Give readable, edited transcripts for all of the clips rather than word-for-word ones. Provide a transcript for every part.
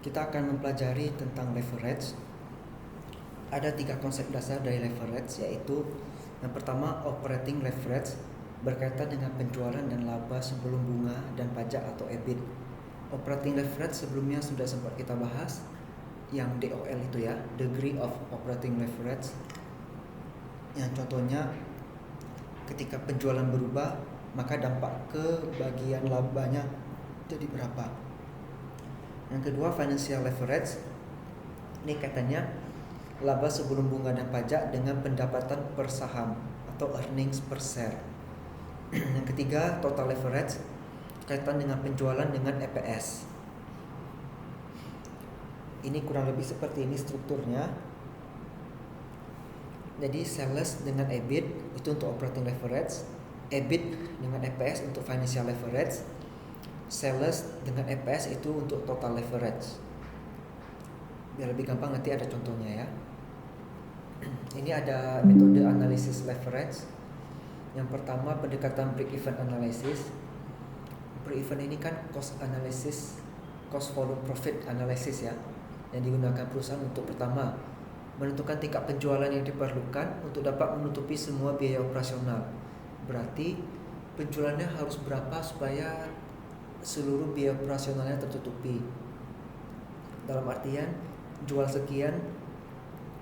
Kita akan mempelajari tentang leverage. Ada 3 konsep dasar dari leverage, yaitu yang pertama operating leverage, berkaitan dengan penjualan dan laba sebelum bunga dan pajak atau EBIT. Operating leverage sebelumnya sudah sempat kita bahas, yang DOL itu ya, degree of operating leverage. Yang contohnya ketika penjualan berubah, maka dampak ke bagian labanya jadi berapa. Yang kedua financial leverage. Ini katanya laba sebelum bunga dan pajak dengan pendapatan per saham atau earnings per share. Yang ketiga total leverage, kaitan dengan penjualan dengan EPS. Ini kurang lebih seperti ini strukturnya. Jadi sales dengan EBIT itu untuk operating leverage, EBIT dengan EPS untuk financial leverage, sales dengan EPS itu untuk total leverage. Biar lebih gampang nanti ada contohnya ya. Ini ada metode analisis leverage. Yang pertama pendekatan break-even analysis. Break-even ini kan cost analysis, cost follow profit analysis ya, yang digunakan perusahaan untuk pertama menentukan tingkat penjualan yang diperlukan untuk dapat menutupi semua biaya operasional. Berarti penjualannya harus berapa supaya seluruh biaya operasionalnya tertutupi. Dalam artian jual sekian,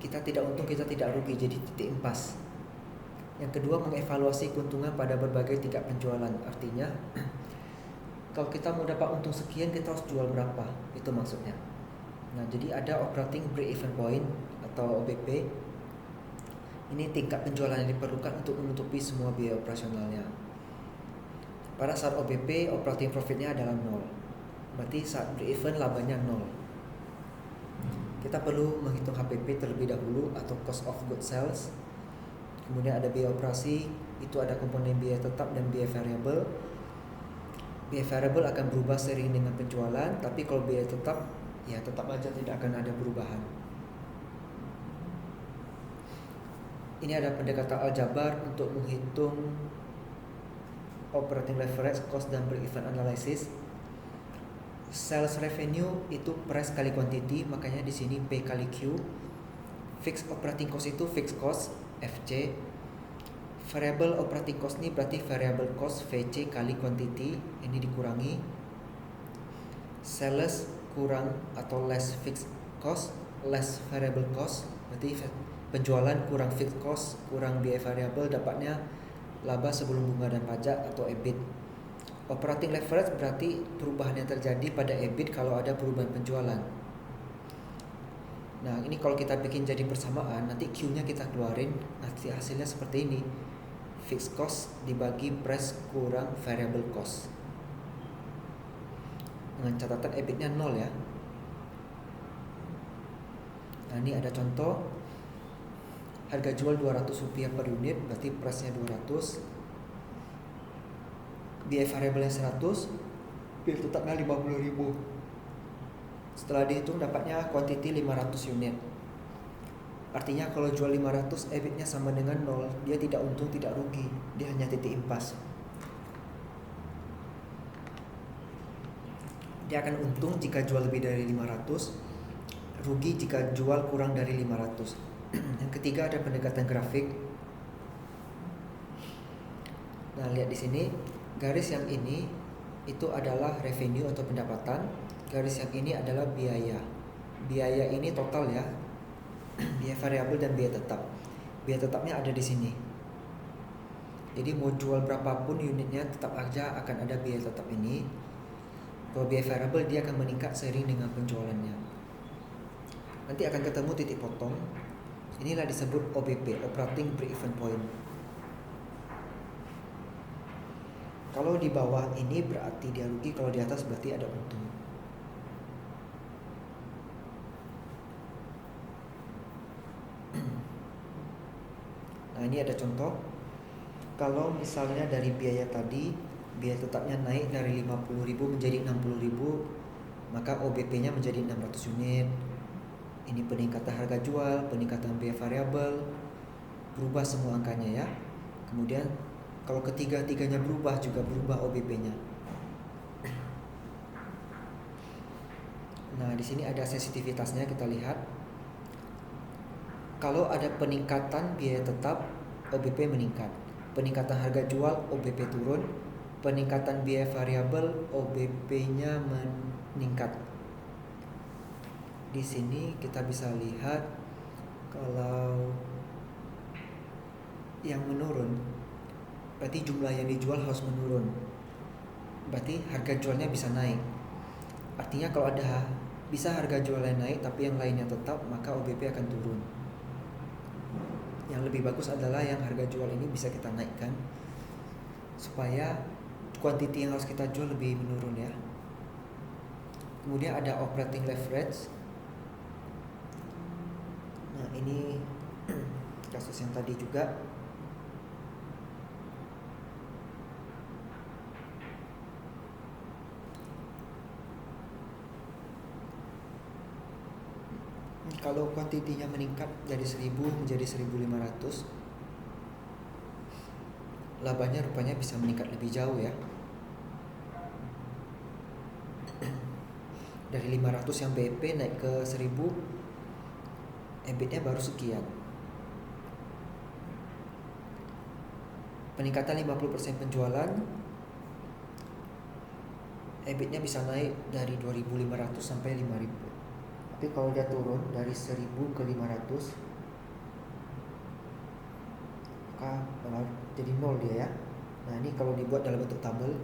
kita tidak untung, kita tidak rugi, jadi titik impas. Yang kedua mengevaluasi keuntungan pada berbagai tingkat penjualan. Artinya kalau kita mau dapat untung sekian, kita harus jual berapa, itu maksudnya. Nah, jadi ada operating break-even point atau OBP. Ini tingkat penjualan yang diperlukan untuk menutupi semua biaya operasionalnya. Pada saat OBP, operating profitnya adalah 0. Berarti saat break-even labanya 0. Kita perlu menghitung HPP terlebih dahulu atau cost of goods sales. Kemudian ada biaya operasi, itu ada komponen biaya tetap dan biaya variabel. Biaya variabel akan berubah seiring dengan penjualan, tapi kalau biaya tetap, ya tetap aja tidak akan ada perubahan. Ini ada pendekatan aljabar untuk menghitung operating leverage, cost dan break-even analysis. Sales revenue itu price kali quantity, makanya di sini P kali Q. Fixed operating cost itu fixed cost, FC. Variable operating cost ini berarti variable cost VC kali quantity, ini dikurangi. Sales kurang atau less fixed cost, less variable cost, berarti penjualan kurang fixed cost, kurang biaya variable, dapatnya laba sebelum bunga dan pajak atau EBIT. Operating leverage berarti perubahan yang terjadi pada EBIT kalau ada perubahan penjualan. Nah, ini kalau kita bikin jadi persamaan, nanti Q-nya kita keluarin, nanti hasilnya seperti ini. Fixed cost dibagi price kurang variable cost. Dengan catatan EBIT-nya 0 ya. Nah, ini ada contoh. Harga jual Rp200 per unit, berarti price-nya 200. Biaya variabelnya 100, biaya tetapnya 50.000. Setelah dihitung dapatnya quantity 500 unit. Artinya kalau jual 500, EBIT-nya sama dengan 0. Dia tidak untung, tidak rugi, dia hanya titik impas. Dia akan untung jika jual lebih dari 500, rugi jika jual kurang dari 500. Yang ketiga ada pendekatan grafik. Nah, lihat di sini, garis yang ini itu adalah revenue atau pendapatan, garis yang ini adalah biaya. Biaya ini total ya, biaya variabel dan biaya tetap. Biaya tetapnya ada di sini. Jadi mau jual berapapun unitnya, tetap aja akan ada biaya tetap ini. Kalau biaya variabel dia akan meningkat seiring dengan penjualannya. Nanti akan ketemu titik potong. Inilah disebut OBP, operating break-even point. Kalau di bawah ini berarti dia rugi, kalau di atas berarti ada untung. Nah, ini ada contoh. Kalau misalnya dari biaya tadi, biaya tetapnya naik dari 50.000 menjadi 60.000, maka OBP-nya menjadi 600 unit. Ini peningkatan harga jual, peningkatan biaya variabel, berubah semua angkanya ya. Kemudian kalau ketiga-tiganya berubah, juga berubah OBP-nya. Nah, di sini ada sensitivitasnya, kita lihat. Kalau ada peningkatan biaya tetap, OBP meningkat. Peningkatan harga jual, OBP turun. Peningkatan biaya variabel, OBP-nya meningkat. Di sini kita bisa lihat kalau yang menurun, berarti jumlah yang dijual harus menurun. Berarti harga jualnya bisa naik. Artinya kalau ada bisa harga jualnya naik tapi yang lainnya tetap, maka OBP akan turun. Yang lebih bagus adalah yang harga jual ini bisa kita naikkan supaya kuantiti yang harus kita jual lebih menurun ya. Kemudian ada operating leverage. Nah, ini kasus yang tadi juga. Kalau kuantitinya meningkat dari 1000 menjadi 1500, labanya rupanya bisa meningkat lebih jauh ya. Dari 500 yang BEP naik ke 1000, EBIT-nya baru sekian. Peningkatan 50% penjualan, EBIT-nya bisa naik dari 2500 sampai 5000. Tapi kalau dia turun dari 1000 ke 500, maka jadi nol dia ya. Nah, ini kalau dibuat dalam bentuk tabel,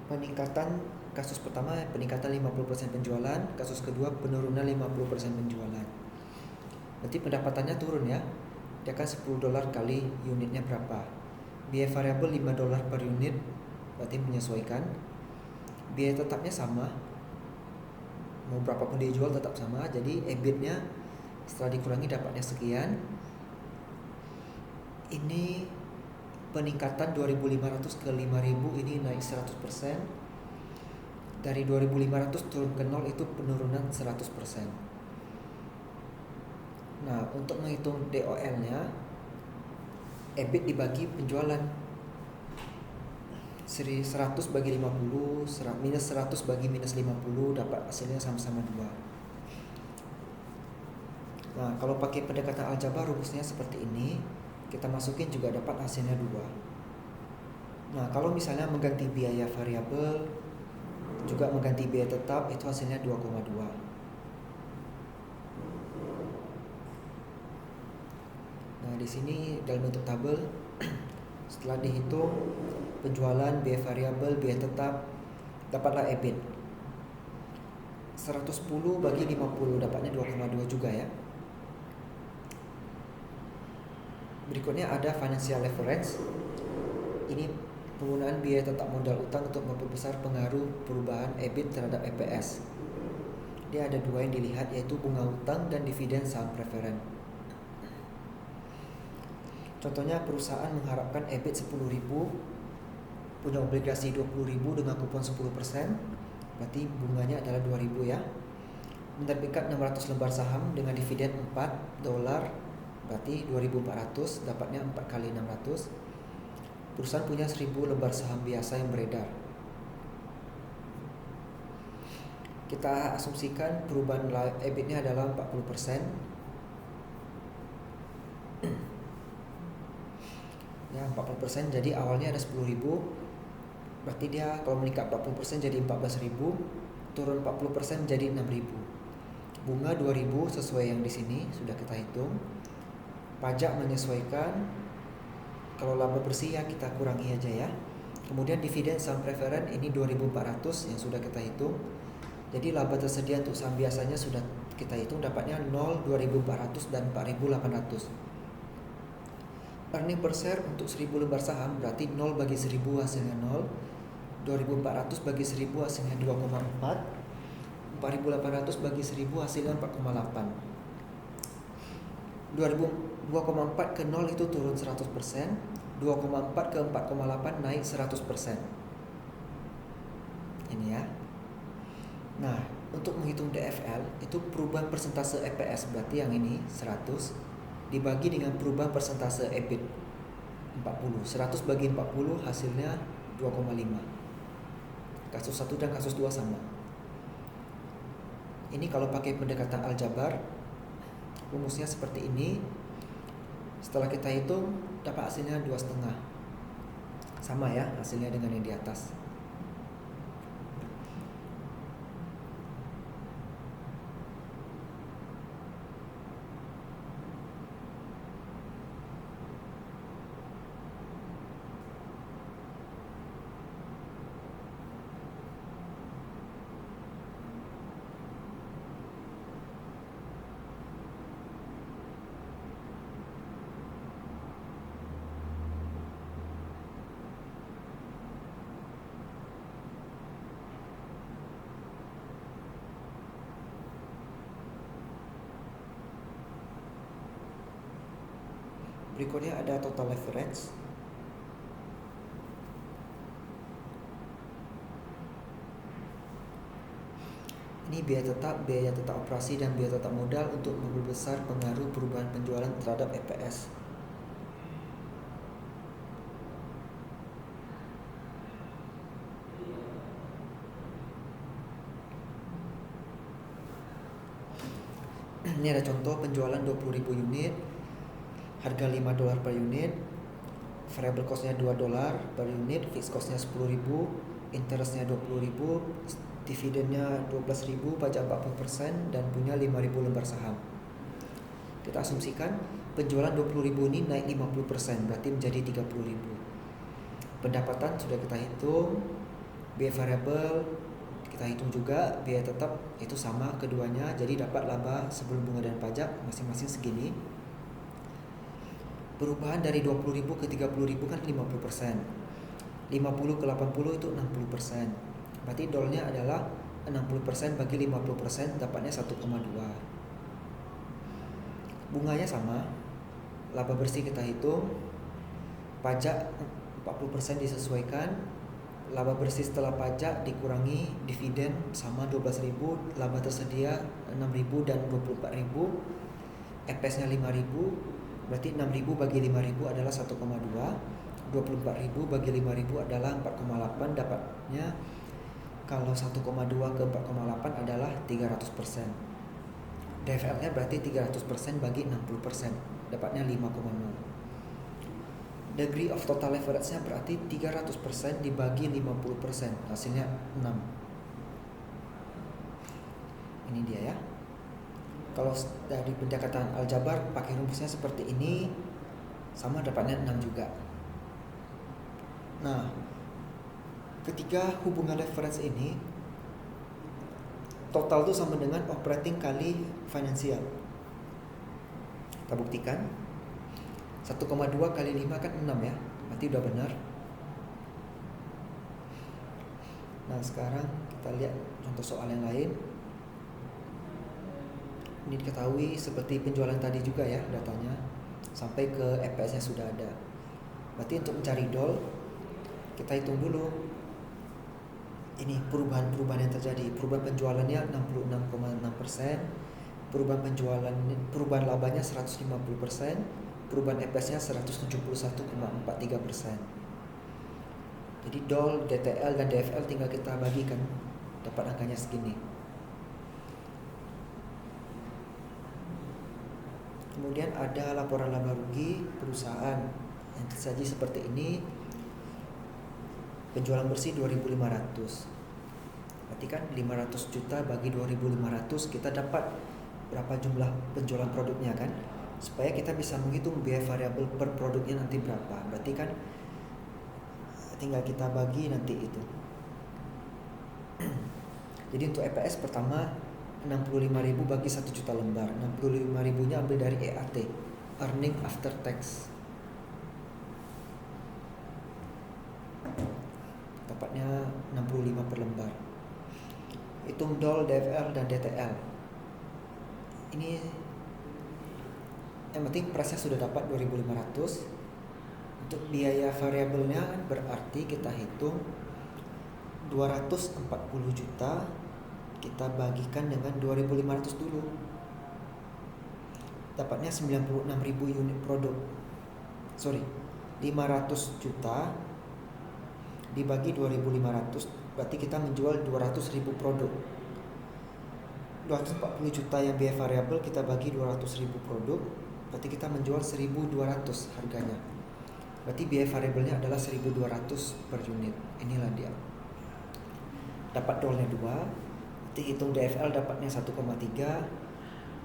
peningkatan kasus pertama peningkatan 50% penjualan, kasus kedua penurunan 50% penjualan. Berarti pendapatannya turun ya. Dia kan $10 kali unitnya berapa. Biaya variabel $5 per unit, berarti menyesuaikan. Biaya tetapnya sama, mau berapapun dia jual tetap sama. Jadi EBIT-nya setelah dikurangi dapatnya sekian. Ini peningkatan 2500 ke 5000, ini naik 100%. Dari 2500 turun ke 0 itu penurunan 100%. Nah, untuk menghitung DOL-nya, EBIT dibagi penjualan, 100 bagi 50, minus 100 bagi minus 50, dapat hasilnya sama-sama 2. Nah, kalau pakai pendekatan aljabar rumusnya seperti ini, kita masukin juga dapat hasilnya 2. Nah, kalau misalnya mengganti biaya variabel juga mengganti biaya tetap, itu hasilnya 2,2. Nah, di sini dalam bentuk tabel setelah dihitung penjualan, biaya variabel, biaya tetap, dapatlah EBIT 110 bagi 50, dapatnya 2,2 juga ya. Berikutnya ada financial leverage. Ini penggunaan biaya tetap modal utang untuk memperbesar pengaruh perubahan EBIT terhadap EPS. Dia ada dua yang dilihat, yaitu bunga utang dan dividen saham preferen. Contohnya perusahaan mengharapkan EBIT 10.000, punya obligasi 20.000 dengan kupon 10%, berarti bunganya adalah 2.000 ya. Menerbitkan 600 lembar saham dengan dividen $4, berarti 2.400, dapatnya 4 kali 600. Perusahaan punya 1000 lembar saham biasa yang beredar. Kita asumsikan perubahan EBIT-nya adalah 40%. Ya, 40%, jadi awalnya ada 10.000, berarti dia kalau meningkat 40% jadi 14.000, turun 40% jadi 6.000. Bunga 2.000 sesuai yang di sini sudah kita hitung. Pajak menyesuaikan. Kalau laba bersih ya kita kurangi aja ya. Kemudian dividen saham preferen ini 2.400 yang sudah kita hitung. Jadi laba tersedia untuk saham biasanya sudah kita hitung, dapatnya 0, 2.400 dan 4.800. Earning per share untuk 1000 lembar saham berarti 0 bagi 1000 hasilnya 0. 2.400 bagi 1000 hasilnya 2,4. 4.800 bagi 1000 hasilnya 4,8. 2,4 ke 0 itu turun 100%. 2,4 ke 4,8 naik 100%. Ini ya. Nah, untuk menghitung DFL itu perubahan persentase EPS, berarti yang ini 100 dibagi dengan perubahan persentase EBIT 40. 100 bagi 40 hasilnya 2,5. Kasus 1 dan kasus 2 sama. Ini kalau pakai pendekatan aljabar, rumusnya seperti ini. Setelah kita hitung, dapat hasilnya 2,5. Sama ya hasilnya dengan yang di atas. Berikutnya ada total leverage. Ini biaya tetap operasi dan biaya tetap modal untuk memperbesar pengaruh perubahan penjualan terhadap EPS. Ini ada contoh penjualan 20.000 unit, harga $5 per unit, variable costnya $2 per unit, fixed costnya 10.000, interestnya 20.000, dividennya 12.000, pajak 40%, dan punya 5.000 lembar saham. Kita asumsikan penjualan 20.000 ini naik 50%, berarti menjadi 30.000. Pendapatan sudah kita hitung, biaya variabel kita hitung juga, biaya tetap itu sama keduanya, jadi dapat laba sebelum bunga dan pajak masing-masing segini. Perubahan dari 20.000 ke 30.000 kan 50%. 50 ke 80 itu 60%. Berarti dolnya adalah 60% bagi 50%, dapatnya 1,2. Bunganya sama. Laba bersih kita hitung. Pajak 40% disesuaikan. Laba bersih setelah pajak dikurangi dividen sama 12.000, laba tersedia 6.000 dan 24.000. EPS-nya 5.000. Berarti 6.000 bagi 5.000 adalah 1,2. 24.000 bagi 5.000 adalah 4,8. Dapatnya kalau 1,2 ke 4,8 adalah 300%. DFL-nya berarti 300% bagi 60%, dapatnya 5,0. Degree of total leverage-nya berarti 300% dibagi 50%, hasilnya 6. Ini dia ya. Kalau dari pendekatan aljabar pakai rumusnya seperti ini, sama dapatnya 6 juga. Nah, ketika hubungan leverage ini total itu sama dengan operating kali finansial. Kita buktikan 1,2 kali 5 kan 6 ya, berarti udah benar. Nah sekarang kita lihat contoh soal yang lain. Ini diketahui seperti penjualan tadi juga ya datanya, sampai ke EPS nya sudah ada. Berarti untuk mencari DOL kita hitung dulu ini perubahan yang terjadi. Perubahan penjualannya 66,6%, perubahan labanya 150%, perubahan EPS-nya 171,43%. Jadi DOL, DTL, dan DFL tinggal kita bagikan, dapat angkanya segini. Kemudian ada laporan laba rugi perusahaan yang tersaji seperti ini. Penjualan bersih 2.500. Berarti kan 500 juta bagi 2.500, kita dapat berapa jumlah penjualan produknya kan, supaya kita bisa menghitung biaya variabel per produknya nanti berapa. Berarti kan tinggal kita bagi nanti itu. Jadi untuk EPS pertama 65.000 bagi 1 juta lembar. 65.000 nya ambil dari EAT, earning after tax. Dapatnya 65 per lembar. Hitung DOL, DFL, dan DTL. Ini yang penting price-nya sudah dapat 2.500. Untuk biaya variabelnya berarti kita hitung 240 juta kita bagikan dengan 2.500 dulu. Dapatnya 96.000 unit produk. 500 juta dibagi 2.500, berarti kita menjual 200.000 produk. 240 juta yang biaya variabel kita bagi 200.000 produk, berarti kita menjual 1.200 harganya. Berarti biaya variabelnya adalah 1.200 per unit. Inilah dia. Dapat dolnya 2, berarti hitung DFL dapatnya 1,3.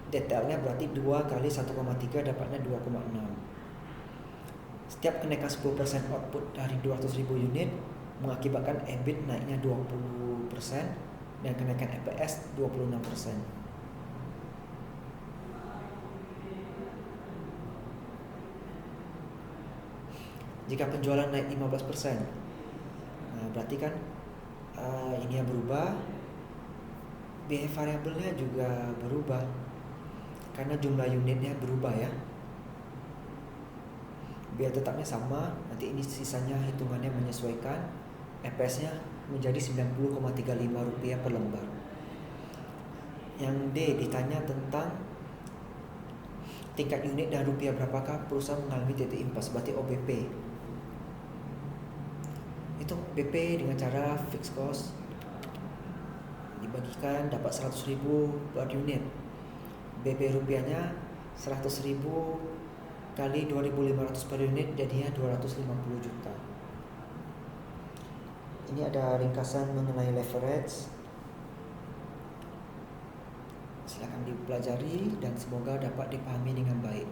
DTL-nya berarti 2 kali 1,3 dapatnya 2,6. Setiap kenaikan 10% output dari 200.000 unit mengakibatkan EBIT naiknya 20% dan kenaikan EPS 26%. Jika penjualan naik 15%, nah berarti kan ini yang berubah, biaya variabelnya juga berubah karena jumlah unitnya berubah ya. Biaya tetapnya sama, nanti ini sisanya hitungannya menyesuaikan. EPS-nya menjadi Rp90,35 per lembar. Yang D ditanya tentang tingkat unit dan rupiah berapakah perusahaan mengalami titik impas, berarti OBP. Itu BP dengan cara fixed cost dibagikan dapat 100.000 per unit. BP rupiahnya 100.000 kali 2.500 per unit jadinya 250 juta. Ini ada ringkasan mengenai leverage. Silakan dipelajari dan semoga dapat dipahami dengan baik.